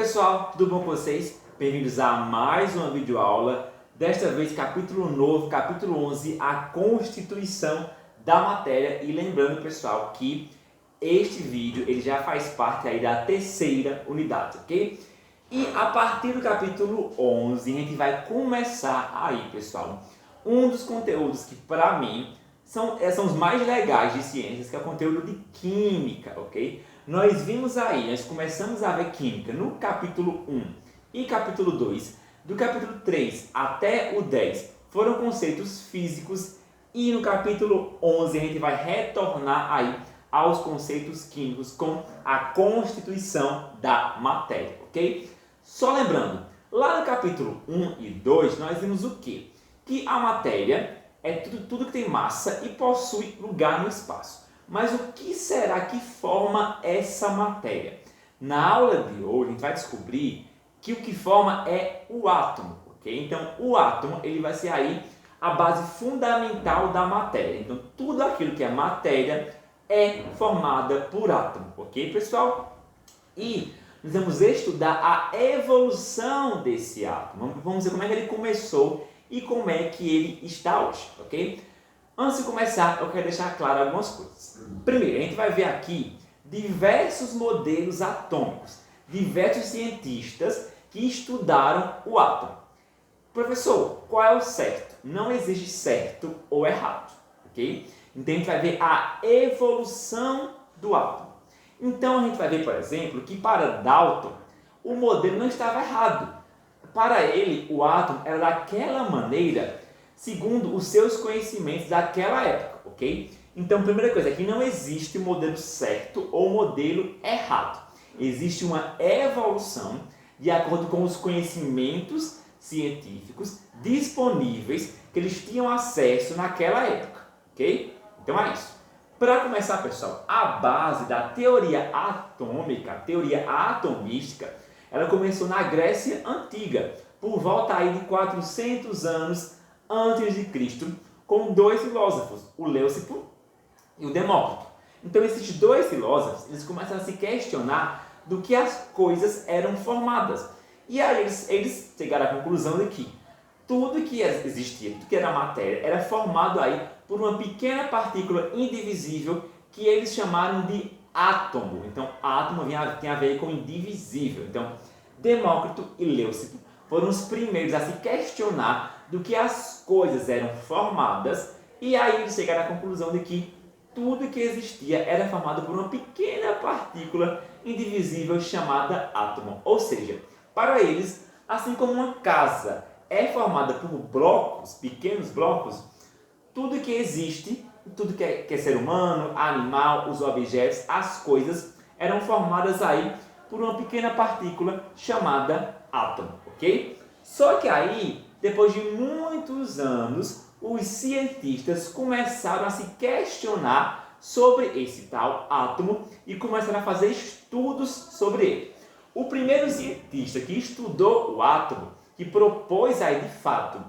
pessoal, tudo bom com vocês? Bem-vindos a mais uma videoaula, desta vez capítulo novo, capítulo 11, a constituição da matéria. E lembrando, pessoal, que este vídeo ele já faz parte aí da terceira unidade, ok? E a partir do capítulo 11 a gente vai começar aí, pessoal, um dos conteúdos que para mim são os mais legais de ciências, que é o conteúdo de química, ok? Nós vimos aí, nós começamos a ver química no capítulo 1 e capítulo 2, do capítulo 3 até o 10 foram conceitos físicos, e no capítulo 11 a gente vai retornar aí aos conceitos químicos com a constituição da matéria, ok? Só lembrando, lá no capítulo 1 e 2 nós vimos o quê? Que a matéria é tudo que tem massa e possui lugar no espaço. Mas o que será que forma essa matéria? Na aula de hoje a gente vai descobrir que o que forma é o átomo, ok? Então o átomo ele vai ser aí a base fundamental da matéria. Então tudo aquilo que é matéria é formada por átomo, ok, pessoal? E nós vamos estudar a evolução desse átomo. Vamos ver como é que ele começou e como é que ele está hoje, ok? Antes de começar, eu quero deixar claro algumas coisas. Primeiro, a gente vai ver aqui diversos modelos atômicos, diversos cientistas que estudaram o átomo. Professor, qual é o certo? Não existe certo ou errado, ok? Então a gente vai ver a evolução do átomo. Então a gente vai ver, por exemplo, que para Dalton o modelo não estava errado. Para ele, o átomo era daquela maneira segundo os seus conhecimentos daquela época, ok? Então, primeira coisa, aqui não existe modelo certo ou modelo errado. Existe uma evolução de acordo com os conhecimentos científicos disponíveis que eles tinham acesso naquela época, ok? Então é isso. Para começar, pessoal, a base da teoria atômica, a teoria atomística, ela começou na Grécia Antiga, por volta aí de 400 anos antes de Cristo, com dois filósofos, o Leucipo e o Demócrito. Então esses dois filósofos, eles começam a se questionar do que as coisas eram formadas. E aí eles chegaram à conclusão de que tudo que existia, tudo que era matéria, era formado aí por uma pequena partícula indivisível que eles chamaram de átomo. Então átomo tem a ver com indivisível. Então Demócrito e Leucipo foram os primeiros a se questionar do que as coisas eram formadas, e aí eles chegaram à conclusão de que tudo que existia era formado por uma pequena partícula indivisível chamada átomo. Ou seja, para eles, assim como uma casa é formada por blocos, pequenos blocos, tudo que existe, tudo que é ser humano, animal, os objetos, as coisas, eram formadas aí por uma pequena partícula chamada átomo, ok? Só que aí, depois de muitos anos, os cientistas começaram a se questionar sobre esse tal átomo e começaram a fazer estudos sobre ele. O primeiro cientista que estudou o átomo, que propôs aí de fato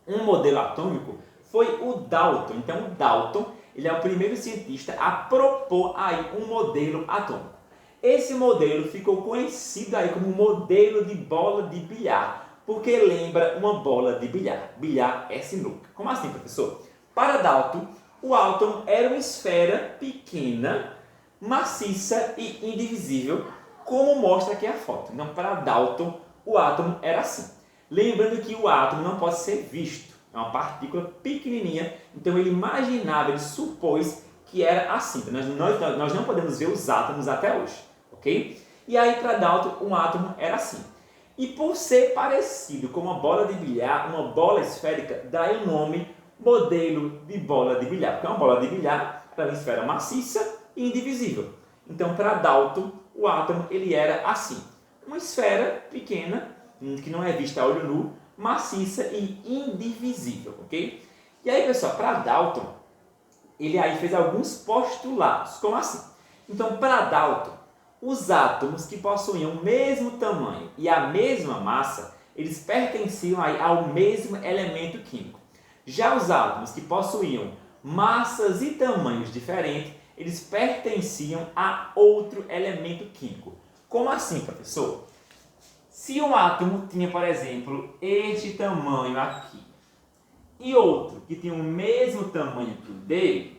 um modelo atômico, foi o Dalton. Então o Dalton, ele é o primeiro cientista a propor aí um modelo atômico. Esse modelo ficou conhecido aí como modelo de bola de bilhar, porque lembra uma bola de bilhar. Bilhar é sinuca. Como assim, professor? Para Dalton, o átomo era uma esfera pequena, maciça e indivisível, como mostra aqui a foto. Então, para Dalton, o átomo era assim. Lembrando que o átomo não pode ser visto. É uma partícula pequenininha. Então, ele imaginava, ele supôs que era assim. Nós não podemos ver os átomos até hoje, ok? E aí, para Dalton, um átomo era assim. E por ser parecido com uma bola de bilhar, uma bola esférica, daí o nome modelo de bola de bilhar. Porque uma bola de bilhar era uma esfera maciça e indivisível. Então, para Dalton, o átomo ele era assim. Uma esfera pequena, que não é vista a olho nu, maciça e indivisível, ok? E aí, pessoal, para Dalton, ele aí fez alguns postulados. Como assim? Então, para Dalton, os átomos que possuíam o mesmo tamanho e a mesma massa, eles pertenciam aí ao mesmo elemento químico. Já os átomos que possuíam massas e tamanhos diferentes, eles pertenciam a outro elemento químico. Como assim, professor? Se um átomo tinha, por exemplo, este tamanho aqui, e outro que tinha o mesmo tamanho que o dele,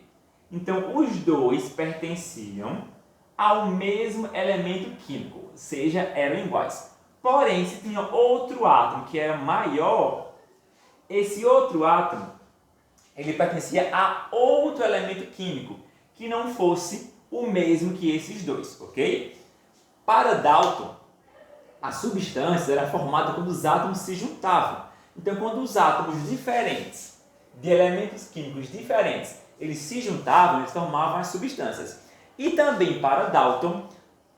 então os dois pertenciam ao mesmo elemento químico, ou seja, eram iguais. Porém, se tinha outro átomo que era maior, esse outro átomo ele pertencia a outro elemento químico que não fosse o mesmo que esses dois, ok? Para Dalton, a substância era formada quando os átomos se juntavam. Então, quando os átomos diferentes, de elementos químicos diferentes, eles se juntavam, eles formavam as substâncias. E também para Dalton,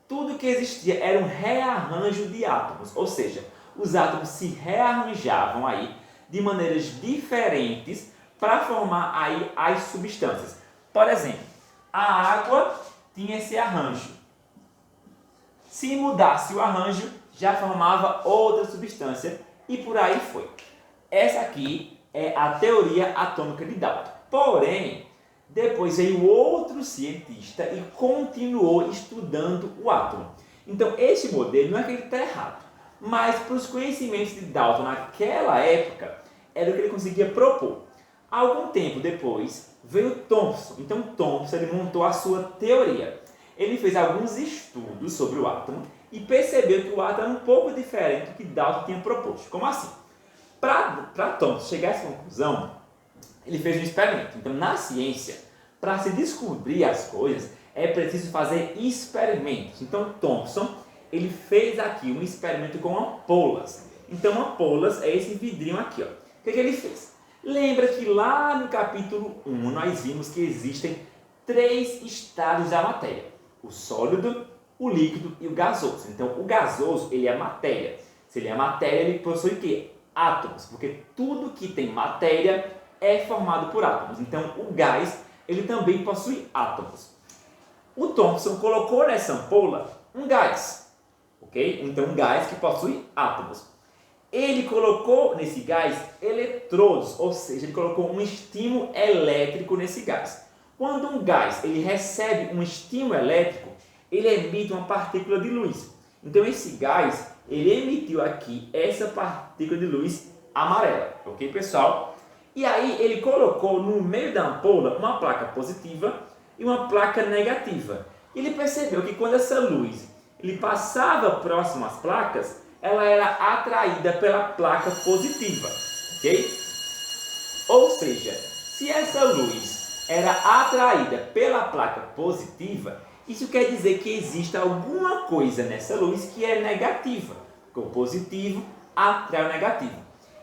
tudo que existia era um rearranjo de átomos, ou seja, os átomos se rearranjavam aí de maneiras diferentes para formar aí as substâncias. Por exemplo, a água tinha esse arranjo. Se mudasse o arranjo, já formava outra substância e por aí foi. Essa aqui é a teoria atômica de Dalton. Porém, depois veio outro cientista e continuou estudando o átomo. Então, esse modelo não é que ele está errado, mas para os conhecimentos de Dalton naquela época, era o que ele conseguia propor. Algum tempo depois, veio Thomson. Então, Thomson ele montou a sua teoria. Ele fez alguns estudos sobre o átomo e percebeu que o átomo era um pouco diferente do que Dalton tinha proposto. Como assim? Para Thomson chegar a essa conclusão, ele fez um experimento. Então, na ciência, para se descobrir as coisas, é preciso fazer experimentos. Então, Thomson ele fez aqui um experimento com ampolas. Então, ampolas é esse vidrinho aqui. Ó. O que ele fez? Lembra que lá no capítulo 1 nós vimos que existem 3 estados da matéria. O sólido, o líquido e o gasoso. Então, o gasoso ele é matéria. Se ele é matéria, ele possui o quê? Átomos. Porque tudo que tem matéria é formado por átomos. Então, o gás ele também possui átomos. O Thomson colocou nessa ampola um gás. Ok? Então, um gás que possui átomos. Ele colocou nesse gás eletrodos, ou seja, ele colocou um estímulo elétrico nesse gás. Quando um gás ele recebe um estímulo elétrico, ele emite uma partícula de luz. Então esse gás ele emitiu aqui essa partícula de luz amarela, ok, pessoal? E aí ele colocou no meio da ampola uma placa positiva e uma placa negativa. Ele percebeu que quando essa luz ele passava próximo às placas, ela era atraída pela placa positiva, ok? Ou seja, se essa luz era atraída pela placa positiva, isso quer dizer que existe alguma coisa nessa luz que é negativa, porque o positivo atrai o negativo.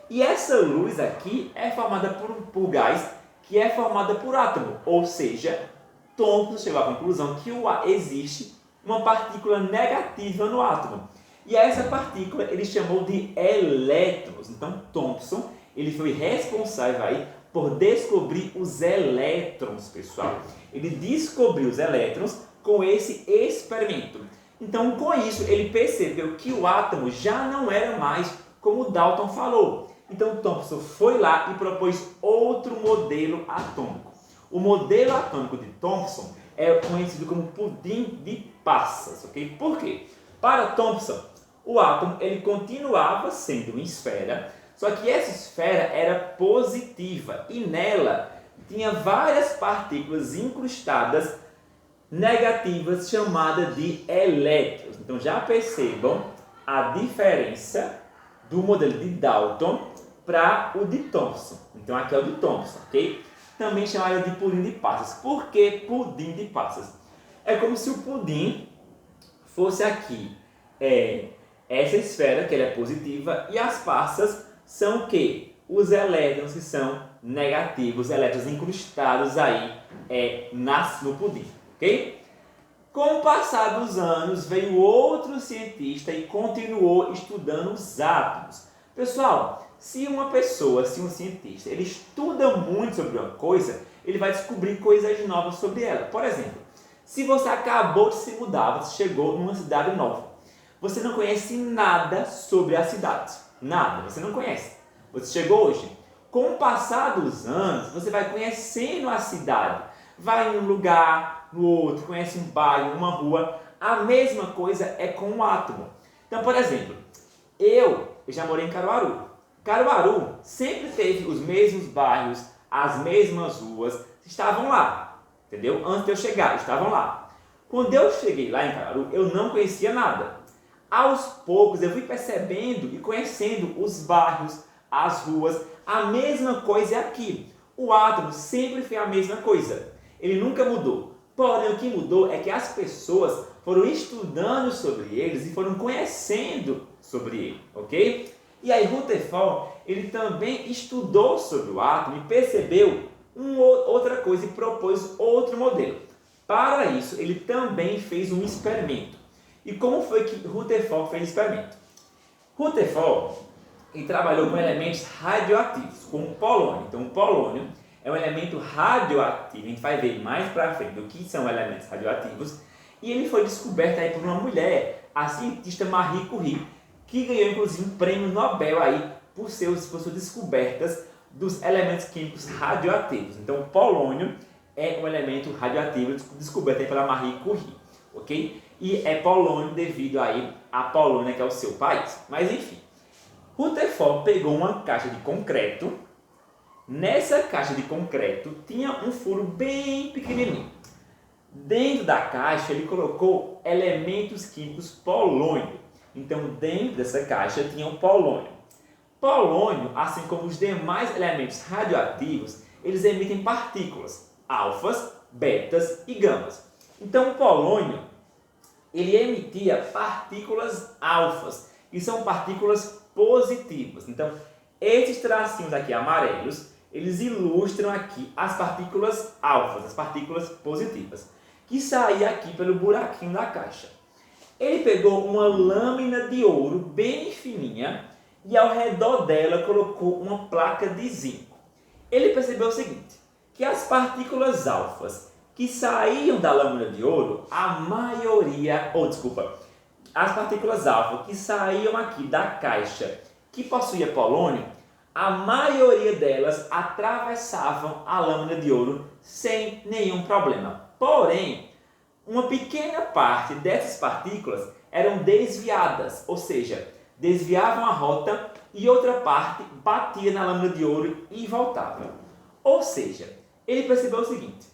E essa luz aqui é formada por gás que é formada por átomo, ou seja, Thomson chegou à conclusão que existe uma partícula negativa no átomo. E essa partícula ele chamou de elétrons. Então, Thomson ele foi responsável aí por descobrir os elétrons, pessoal. Ele descobriu os elétrons com esse experimento. Então, com isso, ele percebeu que o átomo já não era mais como Dalton falou. Então, Thomson foi lá e propôs outro modelo atômico. O modelo atômico de Thomson é conhecido como pudim de passas, ok? Por quê? Para Thomson, o átomo ele continuava sendo uma esfera, só que essa esfera era positiva e nela tinha várias partículas incrustadas negativas chamadas de elétrons. Então já percebam a diferença do modelo de Dalton para o de Thomson. Então aqui é o de Thomson, ok? Também chamado de pudim de passas. Por que pudim de passas? É como se o pudim fosse aqui essa esfera que ela é positiva e as passas são o quê? Os elétrons que são negativos, elétrons incrustados aí no pudim, ok? Com o passar dos anos veio outro cientista e continuou estudando os átomos. Pessoal, se um cientista, ele estuda muito sobre uma coisa, ele vai descobrir coisas novas sobre ela. Por exemplo, se você acabou de se mudar, você chegou numa cidade nova, você não conhece nada sobre a cidade. Nada, você não conhece. Você chegou hoje. Com o passar dos anos, você vai conhecendo a cidade. Vai em um lugar, no outro, conhece um bairro, uma rua. A mesma coisa é com o átomo. Então, por exemplo, Eu já morei em Caruaru. Caruaru sempre teve os mesmos bairros, as mesmas ruas, estavam lá, entendeu? Antes de eu chegar, estavam lá. Quando eu cheguei lá em Caruaru, eu não conhecia nada. Aos poucos eu fui percebendo e conhecendo os bairros, as ruas, a mesma coisa é aqui. O átomo sempre foi a mesma coisa, ele nunca mudou. Porém, o que mudou é que as pessoas foram estudando sobre eles e foram conhecendo sobre ele, ok? E aí Rutherford, ele também estudou sobre o átomo e percebeu outra coisa e propôs outro modelo. Para isso, ele também fez um experimento. E como foi que Rutherford fez o experimento? Rutherford, ele trabalhou com elementos radioativos, como o polônio. Então, o polônio é um elemento radioativo, a gente vai ver mais para frente o que são elementos radioativos, e ele foi descoberto aí por uma mulher, a cientista Marie Curie, que ganhou inclusive um prêmio Nobel aí por suas descobertas dos elementos químicos radioativos. Então, o polônio é um elemento radioativo descoberto aí pela Marie Curie, ok? E é polônio devido aí à Polônia, que é o seu país. Mas enfim, Rutherford pegou uma caixa de concreto. Nessa caixa de concreto tinha um furo bem pequenininho. Dentro da caixa ele colocou elementos químicos polônio. Então dentro dessa caixa tinha o polônio. Polônio, assim como os demais elementos radioativos, eles emitem partículas, alfas, betas e gamas. Então o polônio, ele emitia partículas alfas, que são partículas positivas. Então esses tracinhos aqui amarelos, eles ilustram aqui as partículas alfas, as partículas positivas, que saíam aqui pelo buraquinho da caixa. Ele pegou uma lâmina de ouro bem fininha e ao redor dela colocou uma placa de zinco. Ele percebeu o seguinte, que as partículas alfas que saíam da lâmina de ouro, as partículas alfa que saíam aqui da caixa que possuía polônio, a maioria delas atravessavam a lâmina de ouro sem nenhum problema. Porém, uma pequena parte dessas partículas eram desviadas, ou seja, desviavam a rota e outra parte batia na lâmina de ouro e voltava. Ou seja, ele percebeu o seguinte,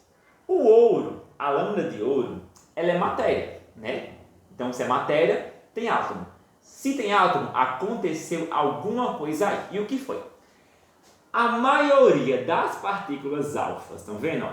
o ouro, a lâmina de ouro, ela é matéria, né? Então, se é matéria, tem átomo. Se tem átomo, aconteceu alguma coisa aí. E o que foi? A maioria das partículas alfas, estão vendo?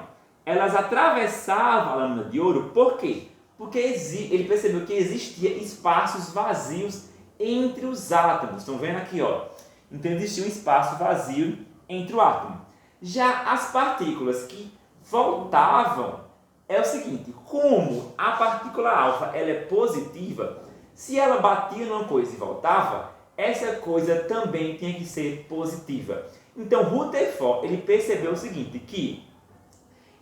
Elas atravessavam a lâmina de ouro, por quê? Porque ele percebeu que existia espaços vazios entre os átomos. Estão vendo aqui, ó? Então existia um espaço vazio entre o átomo. Já as partículas que voltavam, é o seguinte, como a partícula alfa ela é positiva, se ela batia numa coisa e voltava, essa coisa também tinha que ser positiva. Então Rutherford ele percebeu o seguinte, que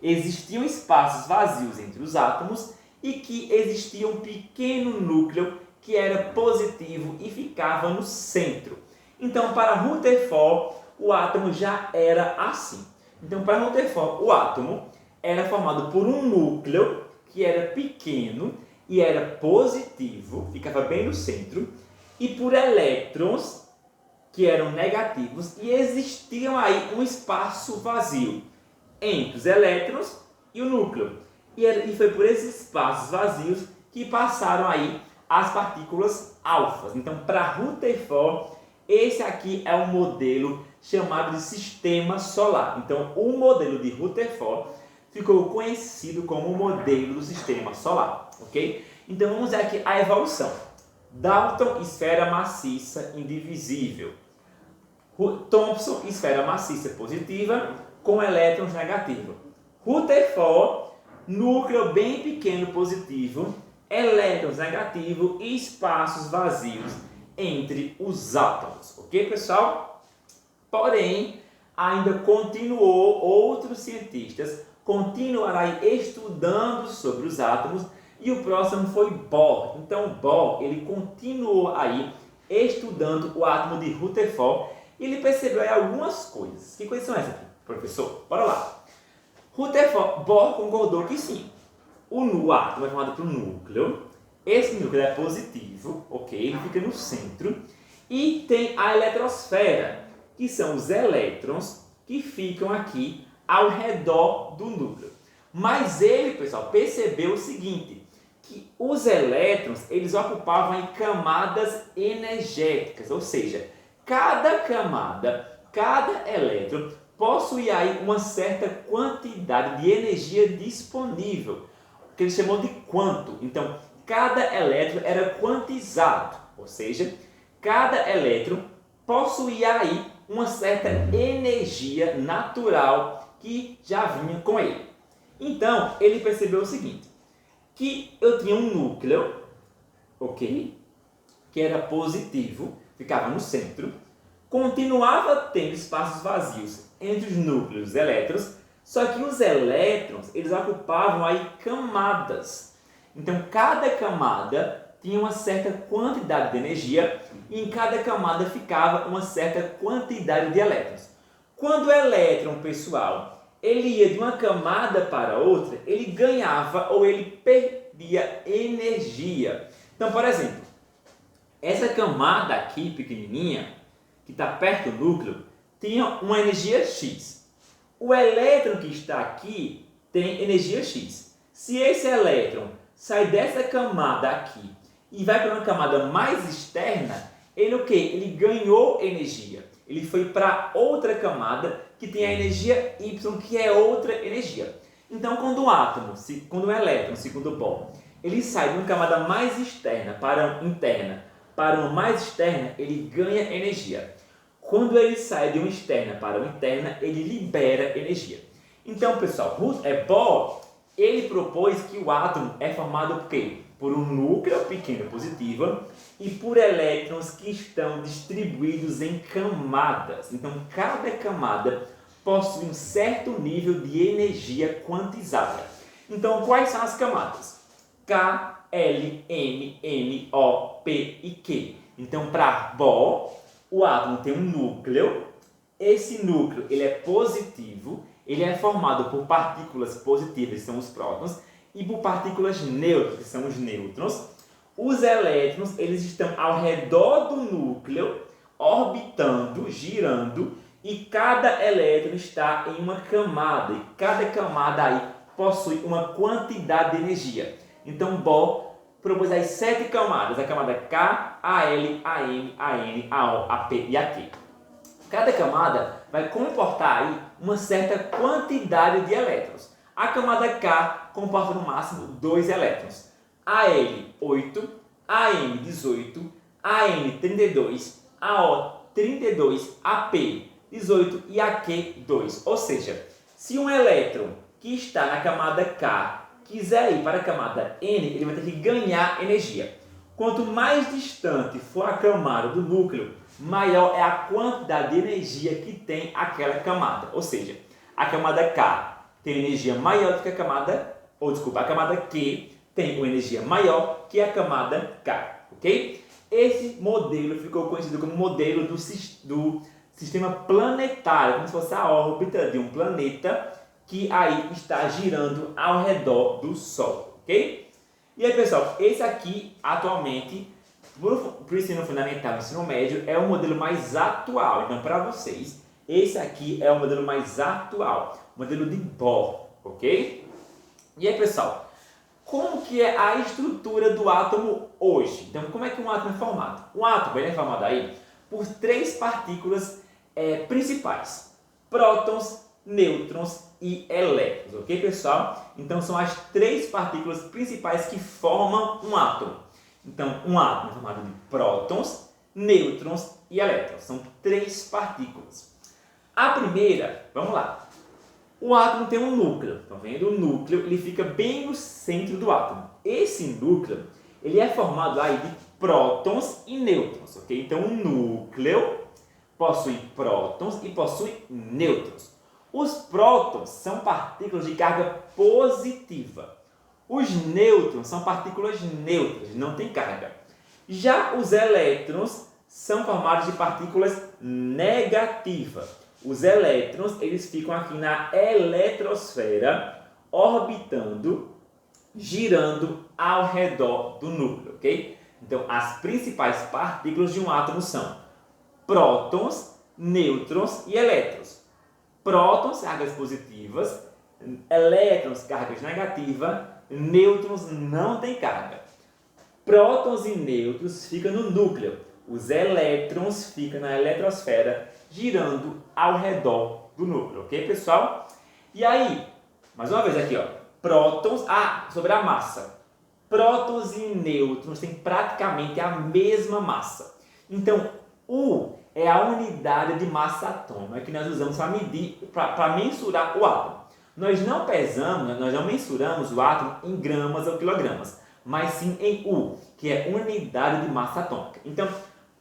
existiam espaços vazios entre os átomos e que existia um pequeno núcleo que era positivo e ficava no centro. Então, para Rutherford, o átomo já era assim. Então, para Rutherford, o átomo era formado por um núcleo que era pequeno e era positivo, ficava bem no centro, e por elétrons que eram negativos e existiam aí um espaço vazio entre os elétrons e o núcleo. E foi por esses espaços vazios que passaram aí as partículas alfas. Então, para Rutherford, esse aqui é um modelo chamado de sistema solar. Então, o modelo de Rutherford ficou conhecido como o modelo do sistema solar, ok? Então, vamos ver aqui a evolução. Dalton, esfera maciça indivisível. Thomson, esfera maciça positiva com elétrons negativos. Rutherford, núcleo bem pequeno positivo, elétrons negativos e espaços vazios entre os átomos. Ok, pessoal? Porém, ainda continuou, outros cientistas continuaram estudando sobre os átomos e o próximo foi Bohr. Então, Bohr, ele continuou aí estudando o átomo de Rutherford e ele percebeu aí algumas coisas. Que coisas são essas aqui, professor? Bora lá. Bohr concordou que sim, o átomo é formado por um núcleo, esse núcleo é positivo, ok? Ele fica no centro, E tem a eletrosfera, que são os elétrons que ficam aqui ao redor do núcleo. Mas ele, pessoal, percebeu o seguinte, que os elétrons, eles ocupavam aí camadas energéticas, ou seja, cada camada, cada elétron possuía aí uma certa quantidade de energia disponível, que ele chamou de quanto. Então, cada elétron era quantizado, ou seja, cada elétron possuía aí uma certa energia natural que já vinha com ele. Então, ele percebeu o seguinte, que eu tinha um núcleo, ok, que era positivo, ficava no centro, continuava tendo espaços vazios entre os núcleos e elétrons, só que os elétrons, eles ocupavam aí camadas. Então, cada camada tinha uma certa quantidade de energia e em cada camada ficava uma certa quantidade de elétrons. Quando o elétron, pessoal, ele ia de uma camada para outra, ele ganhava ou ele perdia energia. Então, por exemplo, essa camada aqui, pequenininha, que está perto do núcleo, tinha uma energia X. O elétron que está aqui tem energia X. Se esse elétron sai dessa camada aqui e vai para uma camada mais externa, ele o quê? Ele ganhou energia. Ele foi para outra camada que tem a energia Y, que é outra energia. Então, quando o átomo, quando o elétron, segundo Bohr, ele sai de uma camada mais externa para uma interna, para uma mais externa, ele ganha energia. Quando ele sai de uma externa para uma interna, ele libera energia. Então, pessoal, Bohr, ele propôs que o átomo é formado por quê? Por um núcleo pequeno positivo e por elétrons que estão distribuídos em camadas. Então, cada camada possui um certo nível de energia quantizada. Então, quais são as camadas? K, L, M, N, O, P e Q. Então, para Bohr, o átomo tem um núcleo. Esse núcleo ele é positivo, ele é formado por partículas positivas, que são os prótons, e por partículas neutras, que são os nêutrons. Os elétrons, eles estão ao redor do núcleo, orbitando, girando, e cada elétron está em uma camada, e cada camada aí possui uma quantidade de energia. Então, Bohr propôs as 7 camadas, a camada K, a L, a M, a N, a O, a P e a Q. Cada camada vai comportar aí uma certa quantidade de elétrons. A camada K comporta no máximo 2 elétrons. A L, 8, a M, 18, a N, 32, a O, 32, a P, 18 e a Q, 2. Ou seja, se um elétron que está na camada K quiser ir para a camada N, ele vai ter que ganhar energia. Quanto mais distante for a camada do núcleo, maior é a quantidade de energia que tem aquela camada. Ou seja, a camada K tem energia maior do que a camada, a camada Q tem uma energia maior que a camada K, ok? Esse modelo ficou conhecido como modelo do sistema planetário, como se fosse a órbita de um planeta que aí está girando ao redor do Sol, ok? E aí, pessoal, esse aqui, atualmente, para o ensino fundamental e ensino médio, é o modelo mais atual. Então, para vocês, esse aqui é o modelo mais atual, o modelo de Bohr, ok? E aí, pessoal, como que é a estrutura do átomo hoje? Então, como é que um átomo é formado? Um átomo ele é formado aí por 3 partículas principais: prótons, nêutrons e elétrons, ok, pessoal? Então, são as 3 partículas principais que formam um átomo. Então, um átomo é formado de prótons, nêutrons e elétrons. São 3 partículas. A primeira, vamos lá. O átomo tem um núcleo. Estão vendo? O núcleo ele fica bem no centro do átomo. Esse núcleo ele é formado aí de prótons e nêutrons, ok? Então, um núcleo possui prótons e possui nêutrons. Os prótons são partículas de carga positiva. Os nêutrons são partículas neutras, não têm carga. Já os elétrons são formados de partículas negativas. Os elétrons eles ficam aqui na eletrosfera, orbitando, girando ao redor do núcleo, ok? Então, as principais partículas de um átomo são prótons, nêutrons e elétrons. Prótons, cargas positivas, elétrons, cargas negativas, nêutrons não têm carga. Prótons e nêutrons ficam no núcleo. Os elétrons ficam na eletrosfera, girando ao redor do núcleo, ok, pessoal? E aí, mais uma vez aqui, ó, prótons, sobre a massa. Prótons e nêutrons têm praticamente a mesma massa. Então, U é a unidade de massa atômica que nós usamos para medir, para mensurar o átomo. Nós não pesamos, nós não mensuramos o átomo em gramas ou quilogramas, mas sim em U, que é unidade de massa atômica. Então,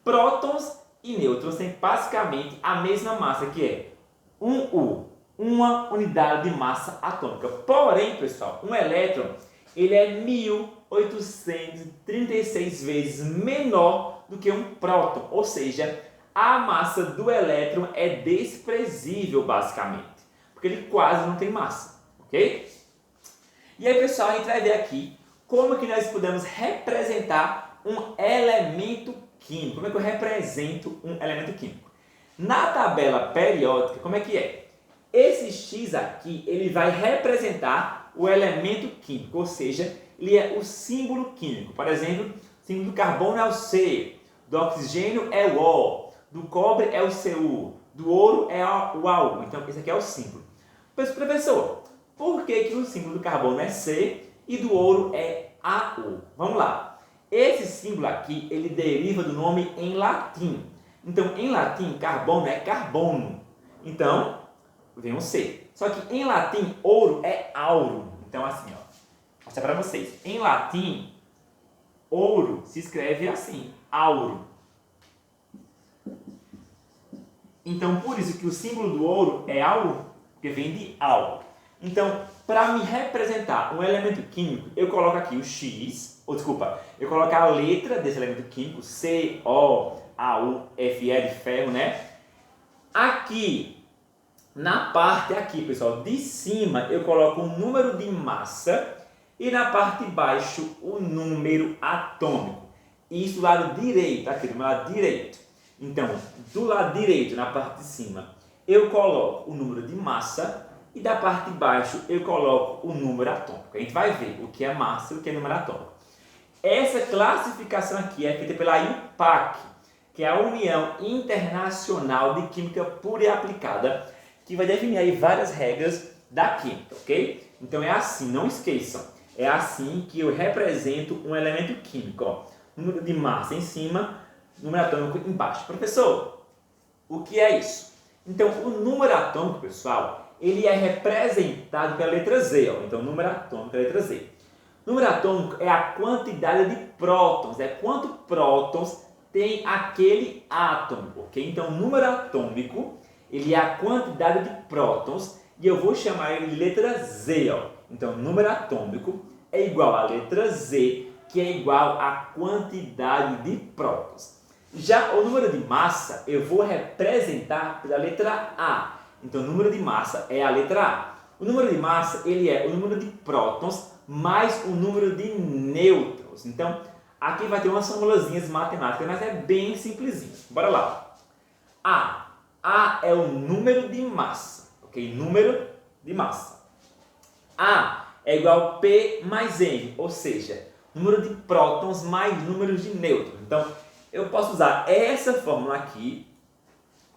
prótons e nêutrons têm basicamente a mesma massa, que é 1U, uma unidade de massa atômica. Porém, pessoal, um elétron ele é 1836 vezes menor do que um próton, ou seja, a massa do elétron é desprezível, basicamente, porque ele quase não tem massa, ok? E aí, pessoal, a gente vai ver aqui como que nós podemos representar um elemento químico. Como é que eu represento um elemento químico? Na tabela periódica, como é que é? Esse X aqui, ele vai representar o elemento químico, ou seja, ele é o símbolo químico. Por exemplo, o símbolo do carbono é o C, do oxigênio é o O, do cobre é o Cu, do ouro é o AU. Então, esse aqui é o símbolo. Professor, por que o símbolo do carbono é C e do ouro é AU? Vamos lá. Esse símbolo aqui, ele deriva do nome em latim. Então, em latim, carbono é carbono. Então, vem um C. Só que em latim, ouro é auro. Então, assim, ó, vou mostrar para vocês. Em latim, ouro se escreve assim, auro. Então, por isso que o símbolo do ouro é auro, porque vem de au. Então, para me representar um elemento químico, eu coloco aqui o X, eu coloco a letra desse elemento químico, C, O, A, U, Fe de ferro, né? Aqui, na parte aqui, pessoal, de cima, eu coloco o número de massa e na parte de baixo, o número atômico. Isso do lado direito, aqui do lado direito. Então, do lado direito, na parte de cima, eu coloco o número de massa e da parte de baixo eu coloco o número atômico. A gente vai ver o que é massa e o que é número atômico. Essa classificação aqui é feita pela IUPAC, que é a União Internacional de Química Pura e Aplicada, que vai definir aí várias regras da química, ok? Então é assim, não esqueçam, é assim que eu represento um elemento químico, ó. Número de massa em cima, número atômico embaixo. Professor, o que é isso? Então, o número atômico, pessoal, ele é representado pela letra Z, ó. Então, número atômico é a letra Z. Número atômico é a quantidade de prótons, é quanto prótons tem aquele átomo, ok? Então, número atômico, ele é a quantidade de prótons e eu vou chamar ele de letra Z, ó. Então, número atômico é igual à letra Z, que é igual à quantidade de prótons. Já o número de massa, eu vou representar pela letra A. Então, o número de massa é a letra A. O número de massa, ele é o número de prótons mais o número de nêutrons. Então, aqui vai ter umas formulazinhas matemáticas, mas é bem simplesinho. Bora lá. A é o número de massa, ok? Número de massa. A é igual a P mais N, ou seja, número de prótons mais números de nêutrons. Então, eu posso usar essa fórmula aqui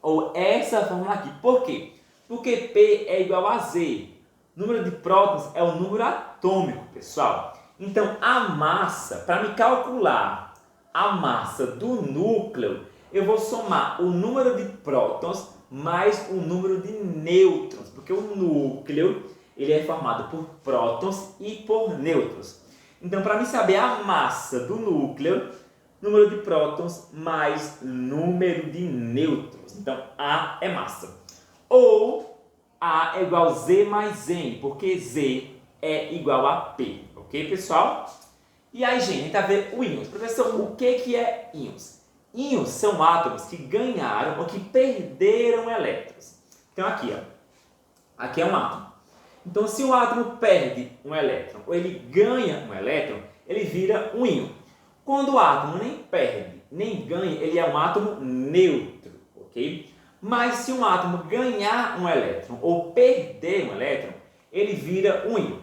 ou essa fórmula aqui. Por quê? Porque P é igual a Z. Número de prótons é o número atômico, pessoal. Então, a massa, para me calcular a massa do núcleo, eu vou somar o número de prótons mais o número de nêutrons, porque o núcleo ele é formado por prótons e por nêutrons. Então, para mim saber a massa do núcleo, número de prótons mais número de nêutrons. Então, A é massa. Ou A é igual a Z mais N, porque Z é igual a P. Ok, pessoal? E aí, gente, a gente vai ver o íons. Professor, o que é íons? Íons são átomos que ganharam ou que perderam elétrons. Então, aqui, ó. Aqui é um átomo. Então, se o átomo perde um elétron ou ele ganha um elétron, ele vira um íon. Quando o átomo nem perde, nem ganha, ele é um átomo neutro. ok? Mas se um átomo ganhar um elétron ou perder um elétron, ele vira um íon.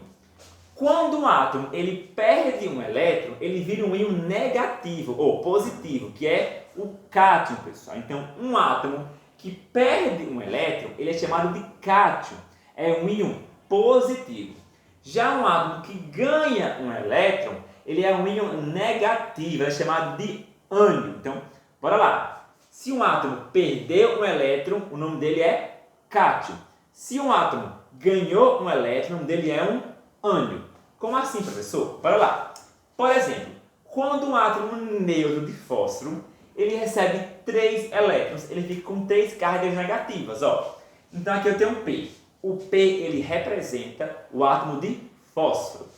Quando um átomo ele perde um elétron, ele vira um íon negativo ou positivo, que é o cátion, pessoal. Então, um átomo que perde um elétron, ele é chamado de cátion, é um íon positivo. Já um átomo que ganha um elétron, ele é um íon negativo, é chamado de ânion. Então, bora lá. Se um átomo perdeu um elétron, o nome dele é cátion. Se um átomo ganhou um elétron, o nome dele é um ânion. Como assim, professor? Bora lá. Por exemplo, quando um átomo neutro de fósforo, ele recebe 3 elétrons, ele fica com 3 cargas negativas, ó. Então aqui eu tenho um P. O P ele representa o átomo de fósforo.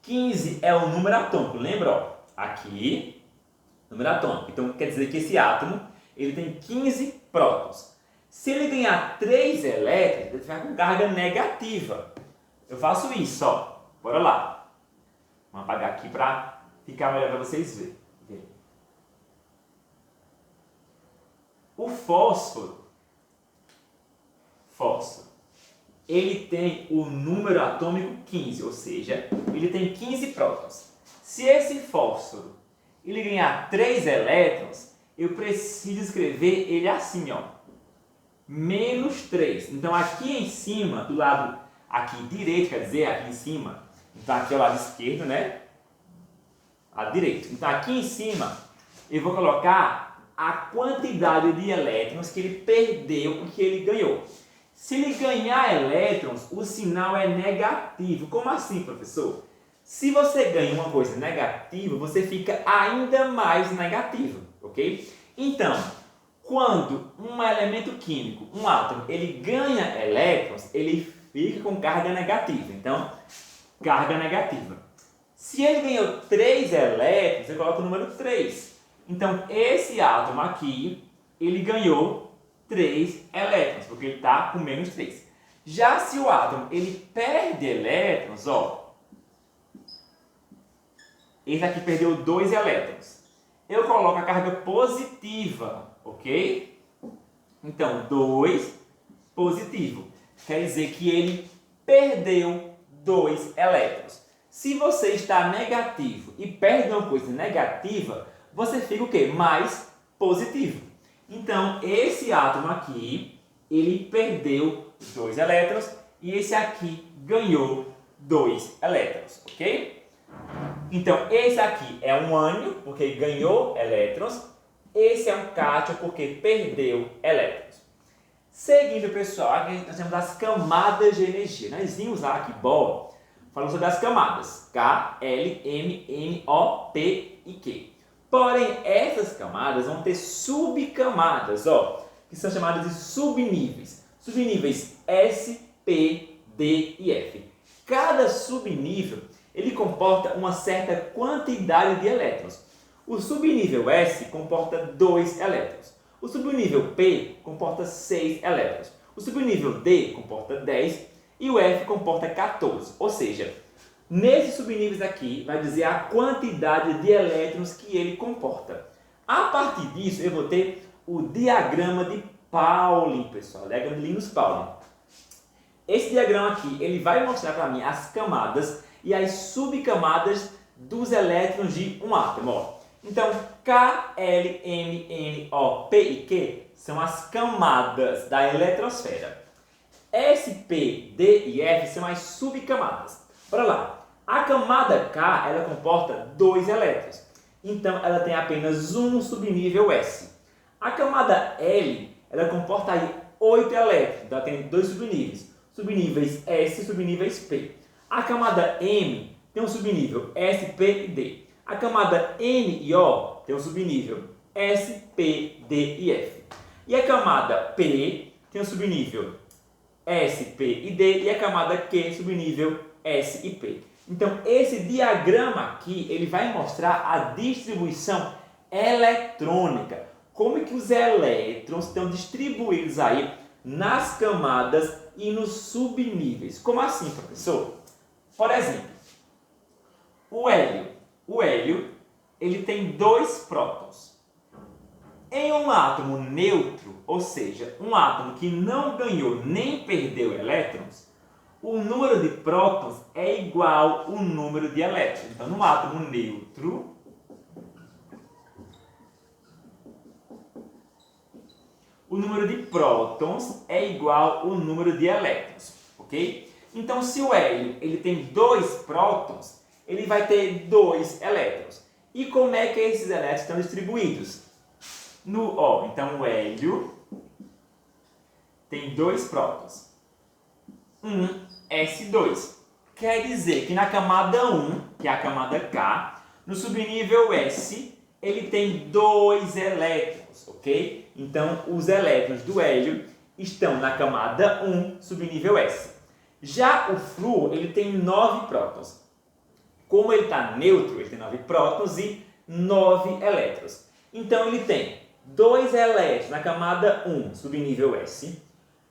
15 é o número atômico, lembra? Ó, aqui, número atômico. Então quer dizer que esse átomo ele tem 15 prótons. Se ele ganhar 3 elétrons, ele vai com carga negativa. Eu faço isso, ó. Bora lá. Vamos apagar aqui para ficar melhor para vocês verem. O fósforo, ele tem o número atômico 15, ou seja, ele tem 15 prótons. Se esse fósforo ele ganhar 3 elétrons, eu preciso escrever ele assim, ó, menos 3. Então aqui em cima, do lado aqui direito, quer dizer, aqui em cima, então aqui é o lado esquerdo, né? Lado direito. Então aqui em cima eu vou colocar a quantidade de elétrons que ele perdeu e que ele ganhou. Se ele ganhar elétrons, o sinal é negativo. Como assim, professor? Se você ganha uma coisa negativa, você fica ainda mais negativo, ok? Então, quando um elemento químico, um átomo, ele ganha elétrons, ele fica com carga negativa. Então, carga negativa. Se ele ganhou 3 elétrons, eu coloco o número 3. Então, esse átomo aqui, ele ganhou 3 elétrons, porque ele está com menos 3. Já se o átomo ele perde elétrons, ó, esse aqui perdeu 2 elétrons. Eu coloco a carga positiva, ok? Então, 2 positivo. Quer dizer que ele perdeu 2 elétrons. Se você está negativo e perde uma coisa negativa, você fica o quê? Mais positivo. Então, esse átomo aqui, ele perdeu 2 elétrons e esse aqui ganhou 2 elétrons, ok? Então, esse aqui é um ânion, porque ganhou elétrons. Esse é um cátion, porque perdeu elétrons. Seguindo, pessoal, aqui nós temos as camadas de energia. Nós vimos lá aqui, falando sobre as camadas. K, L, M, N, O, P e Q. Porém, essas camadas vão ter subcamadas, ó, que são chamadas de subníveis. Subníveis S, P, D e F. Cada subnível ele comporta uma certa quantidade de elétrons. O subnível S comporta 2 elétrons. O subnível P comporta 6 elétrons. O subnível D comporta 10 e o F comporta 14. Ou seja, nesses subníveis aqui vai dizer a quantidade de elétrons que ele comporta. A partir disso eu vou ter o diagrama de Pauling, pessoal, o diagrama de Linus Pauling. Esse diagrama aqui ele vai mostrar para mim as camadas e as subcamadas dos elétrons de um átomo. Ó. Então, K, L, M, N, O, P e Q são as camadas da eletrosfera. S, P, D e F são as subcamadas. Bora lá. A camada K ela comporta 2 elétrons. Então, ela tem apenas um subnível S. A camada L ela comporta aí 8 elétrons. Então, ela tem 2 subníveis. Subníveis S e subníveis P. A camada M tem um subnível S, P e D. A camada N e O tem um subnível S, P, D e F. E a camada P tem um subnível S, P e D. E a camada Q, subnível S e P. Então, esse diagrama aqui, ele vai mostrar a distribuição eletrônica. Como é que os elétrons estão distribuídos aí nas camadas e nos subníveis. Como assim, professor? Por exemplo, o hélio ele tem 2 prótons. Em um átomo neutro, ou seja, um átomo que não ganhou nem perdeu elétrons, o número de prótons é igual ao número de elétrons. Então, no átomo neutro, o número de prótons é igual ao número de elétrons, ok? Então, se o hélio ele tem 2 prótons, ele vai ter 2 elétrons. E como é que esses elétrons estão distribuídos? Então o hélio tem 2 prótons. S2. Quer dizer que na camada 1, que é a camada K, no subnível S, ele tem 2 elétrons, ok? Então, os elétrons do hélio estão na camada 1, subnível S. Já o flúor, ele tem 9 prótons. Como ele está neutro, ele tem 9 prótons e 9 elétrons. Então, ele tem 2 elétrons na camada 1, subnível S,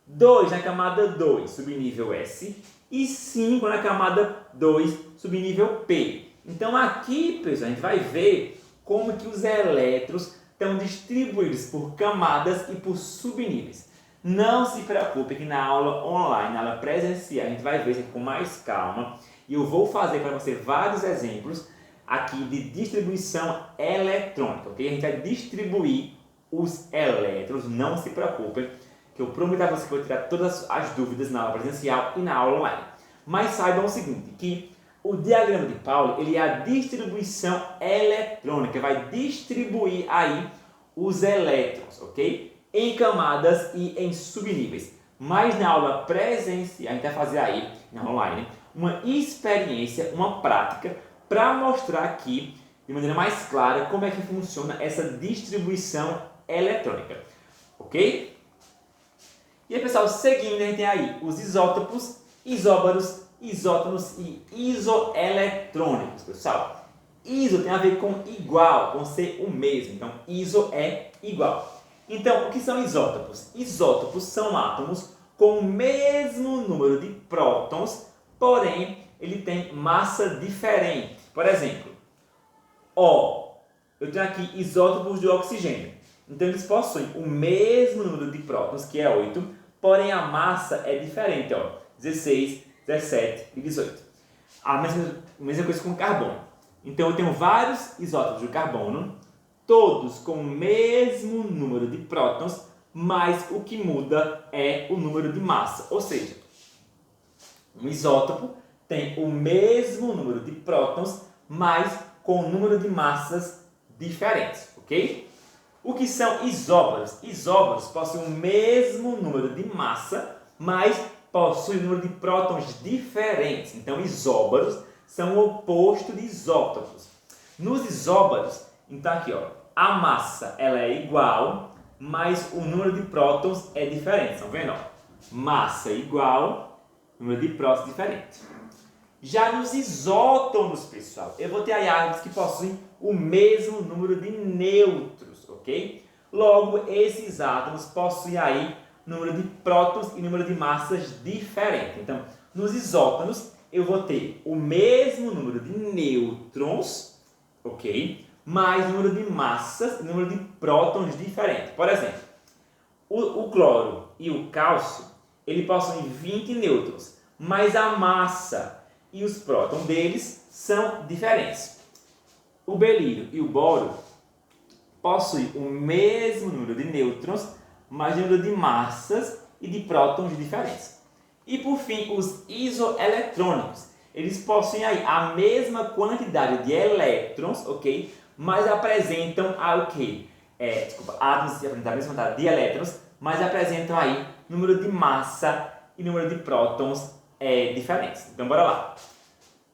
2 na camada 2, subnível S, e 5 na camada 2, subnível P. Então, aqui, pessoal, a gente vai ver como que os elétrons estão distribuídos por camadas e por subníveis. Não se preocupe que na aula online, na aula presencial, a gente vai ver isso aqui com mais calma. E eu vou fazer para você vários exemplos aqui de distribuição eletrônica, ok? A gente vai distribuir os elétrons, não se preocupem, que eu prometo a você que eu vou tirar todas as dúvidas na aula presencial e na aula online. Mas saibam o seguinte, que o diagrama de Pauli, ele é a distribuição eletrônica, vai distribuir aí os elétrons, ok? Em camadas e em subníveis. Mas na aula presencial, a gente vai fazer aí, na online, uma experiência, uma prática, para mostrar aqui, de maneira mais clara, como é que funciona essa distribuição eletrônica, ok? E aí, pessoal, seguindo, a gente tem aí os isótopos, isóbaros, isótonos e isoeletrônicos, pessoal. Iso tem a ver com igual, com ser o mesmo. Então, iso é igual. Então, o que são isótopos? Isótopos são átomos com o mesmo número de prótons, porém, ele tem massa diferente. Por exemplo, eu tenho aqui isótopos de oxigênio. Então, eles possuem o mesmo número de prótons, que é 8, porém a massa é diferente, 16, 17 e 18. A mesma coisa com carbono. Então, eu tenho vários isótopos de carbono, todos com o mesmo número de prótons, mas o que muda é o número de massa. Ou seja, um isótopo tem o mesmo número de prótons, mas com o número de massas diferentes, ok? O que são isóbaros? Isóbaros possuem o mesmo número de massa, mas possuem um número de prótons diferentes. Então, isóbaros são o oposto de isótopos. Nos isóbaros, então aqui, a massa ela é igual, mas o número de prótons é diferente. Estão vendo? Massa igual, número de prótons diferente. Já nos isótonos, pessoal, eu vou ter aí átomos que possuem o mesmo número de nêutrons, ok? Logo, esses átomos possuem aí número de prótons e número de massas diferentes. Então, nos isótonos, eu vou ter o mesmo número de nêutrons, ok? Mais número de massas e número de prótons diferentes. Por exemplo, o cloro e o cálcio, ele possuem 20 nêutrons, mas a massa e os prótons deles são diferentes. O berílio e o boro possuem o mesmo número de nêutrons, mas número de massas e de prótons diferentes. E por fim, os isoeletrônicos, eles possuem aí a mesma quantidade de elétrons, ok? Mas apresentam átomos que apresentam a mesma quantidade de elétrons, mas apresentam aí número de massa e número de prótons diferentes. Então, bora lá.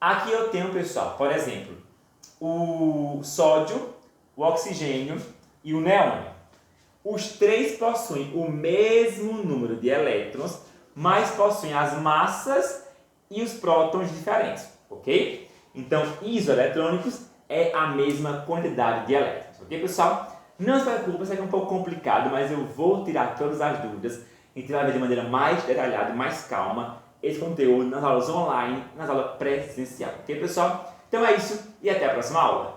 Aqui eu tenho, pessoal, por exemplo, o sódio, o oxigênio e o neônio. Os três possuem o mesmo número de elétrons, mas possuem as massas e os prótons diferentes, ok? Então, isoeletrônicos é a mesma quantidade de elétrons, ok, pessoal? Não se preocupe, isso aqui é um pouco complicado, mas eu vou tirar todas as dúvidas. A gente vai ver de maneira mais detalhada e mais calma esse conteúdo nas aulas online, nas aulas presenciais, ok, pessoal? Então é isso e até a próxima aula!